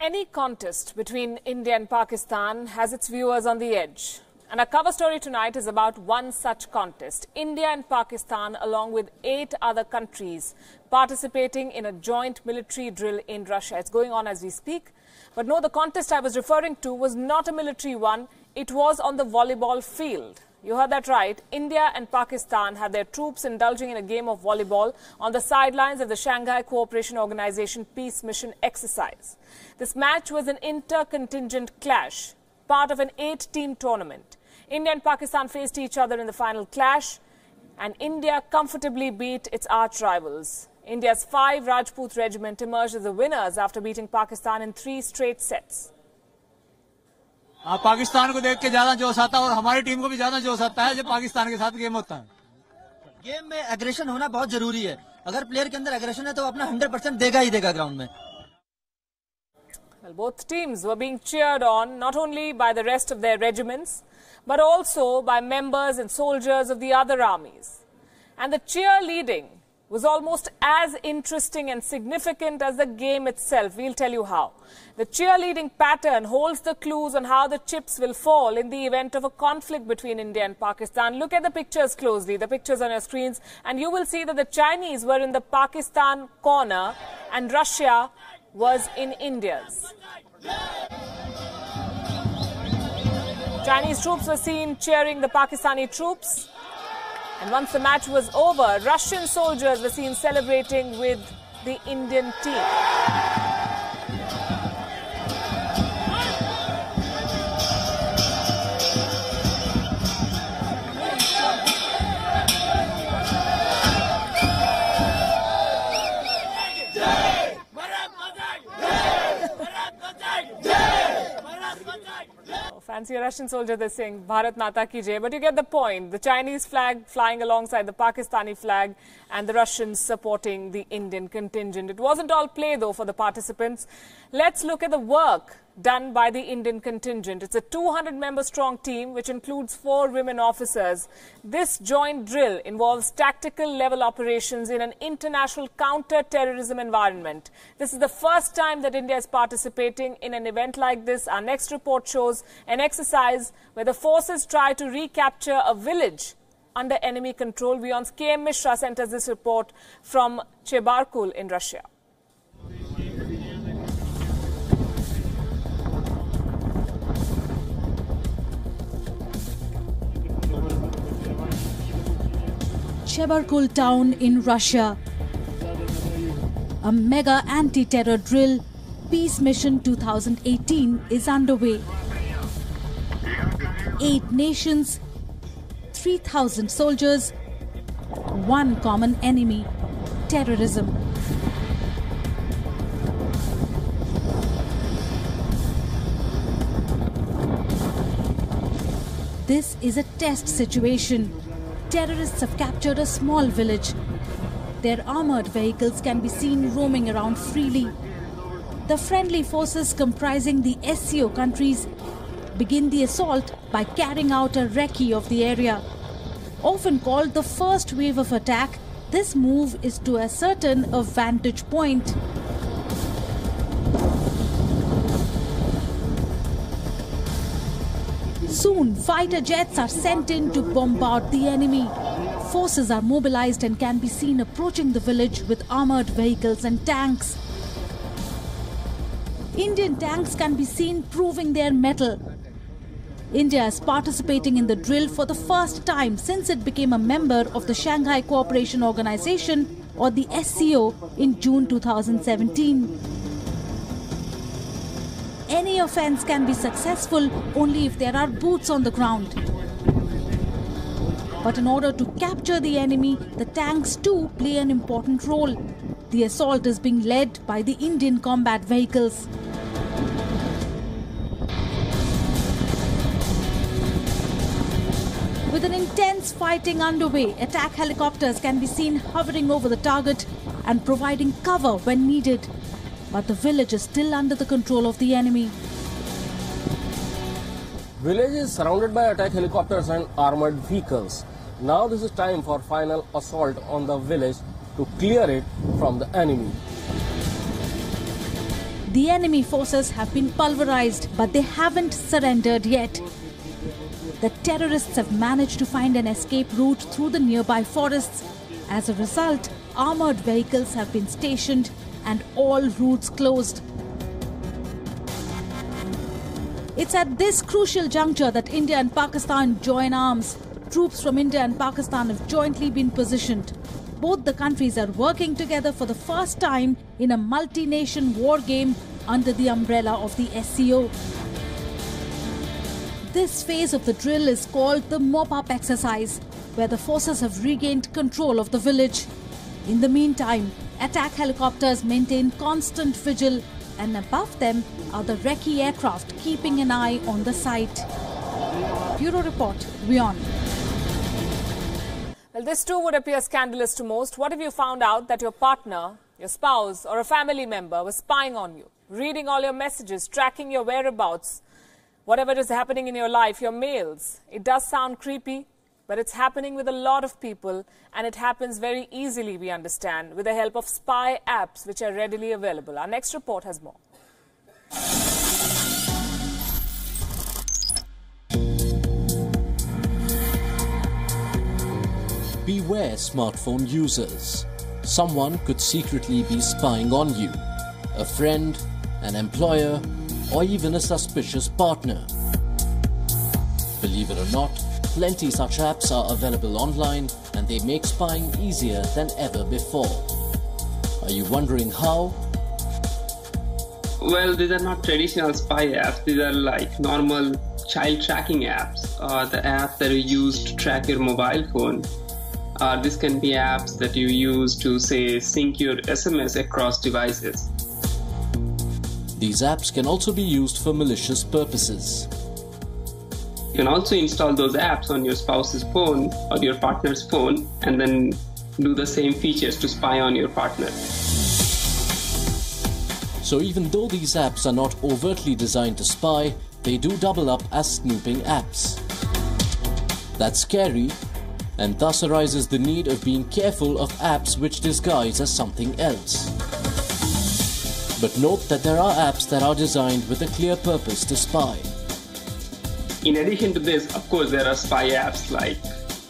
Any contest between India and Pakistan has its viewers on the edge. And our cover story tonight is about one such contest. India and Pakistan, along with 8 other countries, participating in a joint military drill in Russia. It's going on as we speak. But no, the contest I was referring to was not a military one. It was on the volleyball field. You heard that right. India and Pakistan had their troops indulging in a game of volleyball on the sidelines of the Shanghai Cooperation Organization Peace Mission exercise. This match was an inter-contingent clash, part of an 8-team tournament. India and Pakistan faced each other in the final clash, and India comfortably beat its arch-rivals. India's 5 Rajput regiment emerged as the winners after beating Pakistan in 3 straight sets. Pakistan को देख के ज्यादा जोश आता है और हमारी team को भी ज्यादा जोश आता है जब पाकिस्तान के साथ गेम होता है। गेम में एग्रेशन होना बहुत जरूरी है। अगर प्लेयर के अंदर एग्रेशन है तो अपना 100% देगा ही देगा ग्राउंड में। Well, both teams were being cheered on not only by the rest of their regiments, but also by members and soldiers of the other armies. And the cheerleading was almost as interesting and significant as the game itself. We'll tell you how. The cheerleading pattern holds the clues on how the chips will fall in the event of a conflict between India and Pakistan. Look at the pictures closely, the pictures on your screens, and you will see that the Chinese were in the Pakistan corner and Russia was in India's. Chinese troops were seen cheering the Pakistani troops. And once the match was over, Russian soldiers were seen celebrating with the Indian team. Fancy a Russian soldier, they sing Bharat Mata Ki Jai. But you get the point. The Chinese flag flying alongside the Pakistani flag and the Russians supporting the Indian contingent. It wasn't all play, though, for the participants. Let's look at the work done by the Indian contingent. It's a 200-member strong team, which includes 4 women officers. This joint drill involves tactical level operations in an international counter-terrorism environment. This is the first time that India is participating in an event like this. Our next report shows an exercise where the forces try to recapture a village under enemy control. WION's KM Mishra sent us this report from Chebarkul in Russia. Chebarkul town in Russia. A mega anti-terror drill, Peace Mission 2018, is underway. 8 nations, 3,000 soldiers, one common enemy: terrorism. This is a test situation. Terrorists have captured a small village. Their armored vehicles can be seen roaming around freely. The friendly forces comprising the SCO countries begin the assault by carrying out a recce of the area. Often called the first wave of attack, this move is to ascertain a vantage point. Soon, fighter jets are sent in to bombard the enemy. Forces are mobilized and can be seen approaching the village with armored vehicles and tanks. Indian tanks can be seen proving their mettle. India is participating in the drill for the first time since it became a member of the Shanghai Cooperation Organization, or the SCO, in June 2017. Any offense can be successful only if there are boots on the ground. But in order to capture the enemy, the tanks too play an important role. The assault is being led by the Indian combat vehicles. With an intense fighting underway, attack helicopters can be seen hovering over the target and providing cover when needed. But the village is still under the control of the enemy. Village is surrounded by attack helicopters and armored vehicles. Now this is time for final assault on the village to clear it from the enemy. The enemy forces have been pulverized, but they haven't surrendered yet. The terrorists have managed to find an escape route through the nearby forests. As a result, armored vehicles have been stationed and all routes closed. It's at this crucial juncture that India and Pakistan join arms. Troops from India and Pakistan have jointly been positioned. Both the countries are working together for the first time in a multi-nation war game under the umbrella of the SCO. This phase of the drill is called the mop-up exercise, where the forces have regained control of the village. In the meantime, attack helicopters maintain constant vigil, and above them are the recce aircraft keeping an eye on the site. Bureau Report, WION. Well, this too would appear scandalous to most. What if you found out that your partner, your spouse or a family member was spying on you, reading all your messages, tracking your whereabouts, whatever is happening in your life, your mails? It does sound creepy, but it's happening with a lot of people, and it happens very easily, we understand, with the help of spy apps which are readily available. Our next report has more. Beware smartphone users. Someone could secretly be spying on you. A friend, an employer, or even a suspicious partner. Believe it or not, plenty such apps are available online, and they make spying easier than ever before. Are you wondering how? Well, these are not traditional spy apps. These are like normal child tracking apps, the apps that you use to track your mobile phone. This can be apps that you use to, say, sync your SMS across devices. These apps can also be used for malicious purposes. You can also install those apps on your spouse's phone or your partner's phone and then do the same features to spy on your partner. So even though these apps are not overtly designed to spy, they do double up as snooping apps. That's scary, and thus arises the need of being careful of apps which disguise as something else. But note that there are apps that are designed with a clear purpose to spy. In addition to this, of course, there are spy apps like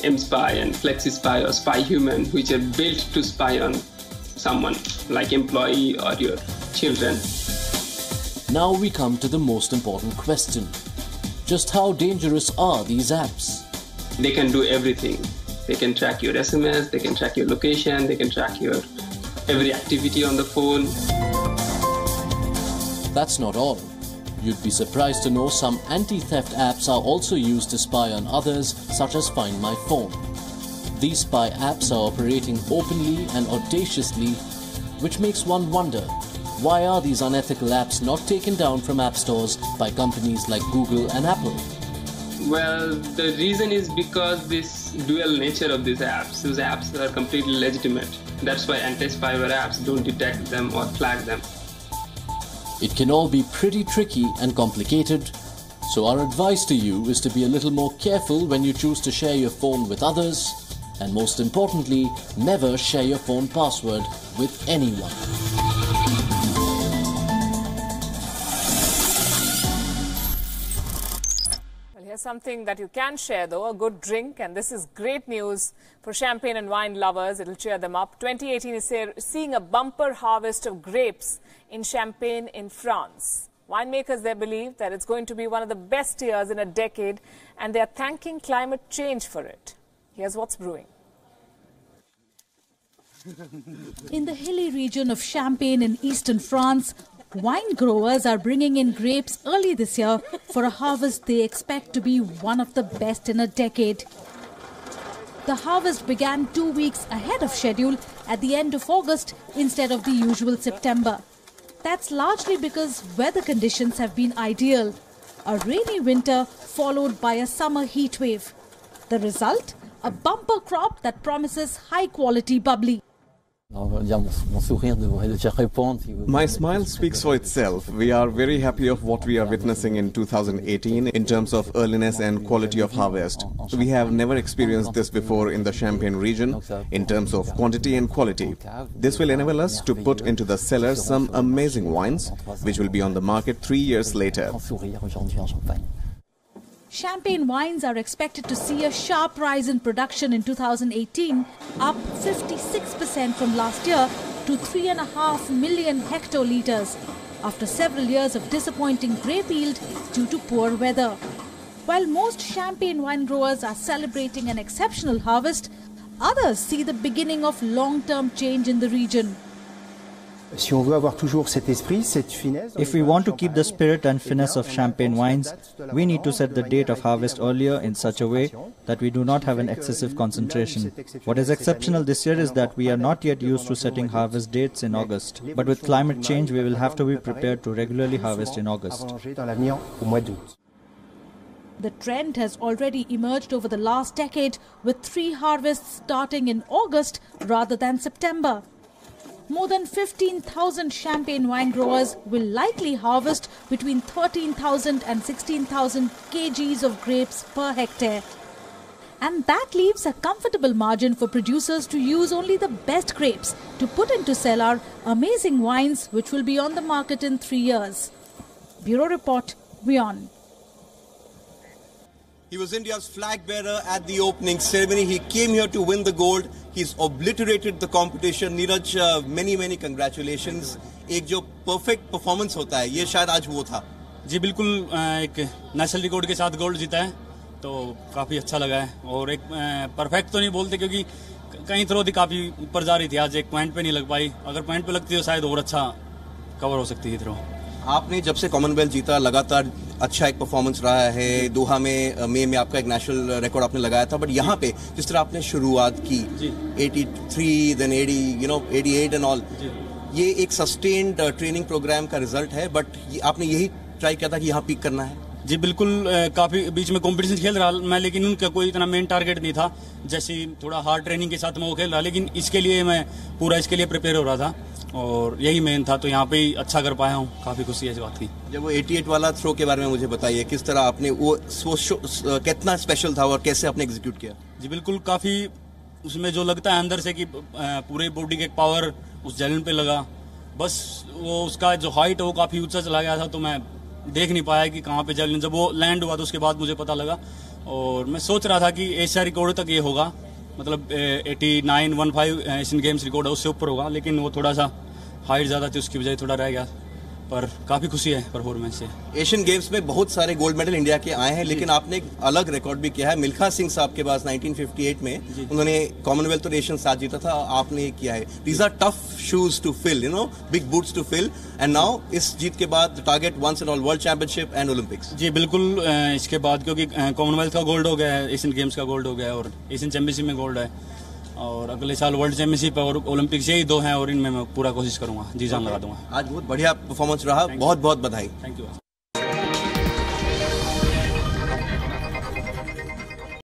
mSpy and FlexiSpy or SpyHuman, which are built to spy on someone, like employee or your children. Now we come to the most important question. Just how dangerous are these apps? They can do everything. They can track your SMS, they can track your location, they can track your every activity on the phone. That's not all. You'd be surprised to know some anti-theft apps are also used to spy on others, such as Find My Phone. These spy apps are operating openly and audaciously, which makes one wonder, why are these unethical apps not taken down from app stores by companies like Google and Apple? Well, the reason is because this dual nature of these apps. Those apps are completely legitimate. That's why anti-spyware apps don't detect them or flag them. It can all be pretty tricky and complicated, so our advice to you is to be a little more careful when you choose to share your phone with others, and most importantly, never share your phone password with anyone. Here's something that you can share, though, a good drink, and this is great news for champagne and wine lovers. It'll cheer them up. 2018 is seeing a bumper harvest of grapes in Champagne in France. Winemakers there believe that it's going to be one of the best years in a decade, and they are thanking climate change for it. Here's what's brewing. In the hilly region of Champagne in eastern France, wine growers are bringing in grapes early this year for a harvest they expect to be one of the best in a decade. The harvest began 2 weeks ahead of schedule at the end of August instead of the usual September. That's largely because weather conditions have been ideal. A rainy winter followed by a summer heat wave. The result? A bumper crop that promises high quality bubbly. My smile speaks for itself. We are very happy of what we are witnessing in 2018 in terms of earliness and quality of harvest. We have never experienced this before in the Champagne region in terms of quantity and quality. This will enable us to put into the cellars some amazing wines which will be on the market 3 years later. Champagne wines are expected to see a sharp rise in production in 2018, up 56% from last year to 3.5 million hectolitres, after several years of disappointing grape yield due to poor weather. While most champagne wine growers are celebrating an exceptional harvest, others see the beginning of long-term change in the region. If we want to keep the spirit and finesse of champagne wines, we need to set the date of harvest earlier in such a way that we do not have an excessive concentration. What is exceptional this year is that we are not yet used to setting harvest dates in August. But with climate change, we will have to be prepared to regularly harvest in August. The trend has already emerged over the last decade, with 3 harvests starting in August rather than September. More than 15,000 champagne wine growers will likely harvest between 13,000 and 16,000 kgs of grapes per hectare. And that leaves a comfortable margin for producers to use only the best grapes to put into cellar amazing wines which will be on the market in 3 years. Bureau Report, WION. He was India's flag bearer at the opening ceremony. He came here to win the gold. He's obliterated the competition. Neeraj, many congratulations. एक जो perfect performance होता है, ये शायद आज वो था. जी बिल्कुल, एक नेशनल रिकॉर्ड के साथ गोल्ड जीता है, तो काफी अच्छा लगा है. और एक परफेक्ट तो नहीं बोलते क्योंकि कहीं थ्रो थी काफी ऊपर जा रही थी, आज एक पॉइंट पे नहीं लग पाई. अगर पॉइंट पे लगती तो शायद और अच्छा कवर हो सकती थी थ्रो. आपने जब से कॉमनवेल्थ जीता लगातार अच्छा एक परफॉर्मेंस रहा है. दोहा में मई में आपका एक नेशनल रिकॉर्ड आपने लगाया था, बट यहाँ पे जिस तरह आपने शुरुआत की 83 देन 80 88 एंड ऑल, ये एक सस्टेन्ड ट्रेनिंग प्रोग्राम का रिजल्ट है. बट आपने यही ट्राई किया था कि यहाँ पीक करना है. जी बिल्कुल, काफी बीच में कंपटीशन खेल रहा मैं, लेकिन उनका कोई इतना मेन टारगेट नहीं था. जैसे थोड़ा हार्ड ट्रेनिंग के साथ मैं वो खेल रहा, लेकिन इसके लिए मैं पूरा इसके लिए प्रिपेयर हो रहा था और यही मेन था. तो यहाँ पे ही अच्छा कर पाया हूँ, काफी खुशी है इस बात की. जब वो 88 वाला थ्रो के बारे में मुझे बताइए, किस तरह आपने वो कितना स्पेशल था और कैसे आपने एग्जीक्यूट किया? जी बिल्कुल, काफी उसमें जो लगता है अंदर से कि पूरे बॉडी के पावर उस जैवलिन पे लगा. बस वो उसका जो हाइट है वो काफी ऊंचा चला गया था, तो मैं देख नहीं पाया कि कहाँ पे जैवलिन. जब वो लैंड हुआ तो उसके बाद मुझे पता लगा, और मैं सोच रहा था कि एशिया रिकॉर्ड तक ये होगा, मतलब 89-15 एशियन गेम्स रिकॉर्ड है, उससे ऊपर होगा. लेकिन वो थोड़ा सा हाइट ज़्यादा थी, उसकी वजह थोड़ा रह गया. पर काफ़ी खुशी है परफॉर्मेंस से. एशियन गेम्स में बहुत सारे गोल्ड मेडल इंडिया के आए हैं, लेकिन आपने एक अलग रिकॉर्ड भी किया है. मिल्खा सिंह साहब के पास 1958 में उन्होंने कॉमनवेल्थ और एशियन साथ जीता था, आपने किया है. These are tough shoes to fill, you know, big boots to fill. And now इस जीत के बाद target once and all world championship and Olympics. जी बिल्कुल, इसके बाद क्योंकि कॉमनवेल्थ का गोल्ड हो गया है, एशियन गेम्स का गोल्ड हो गया है और एशियन चैंपियनशिप में गोल्ड है, और अगले साल वर्ल्ड चैंपियनशिप और ओलंपिक्स, यही 2 हैं और इनमें मैं पूरा कोशिश करूंगा, जी जान लगा दूंगा. आज बहुत बढ़िया परफॉर्मेंस रहा, बहुत बहुत बधाई. Thank you.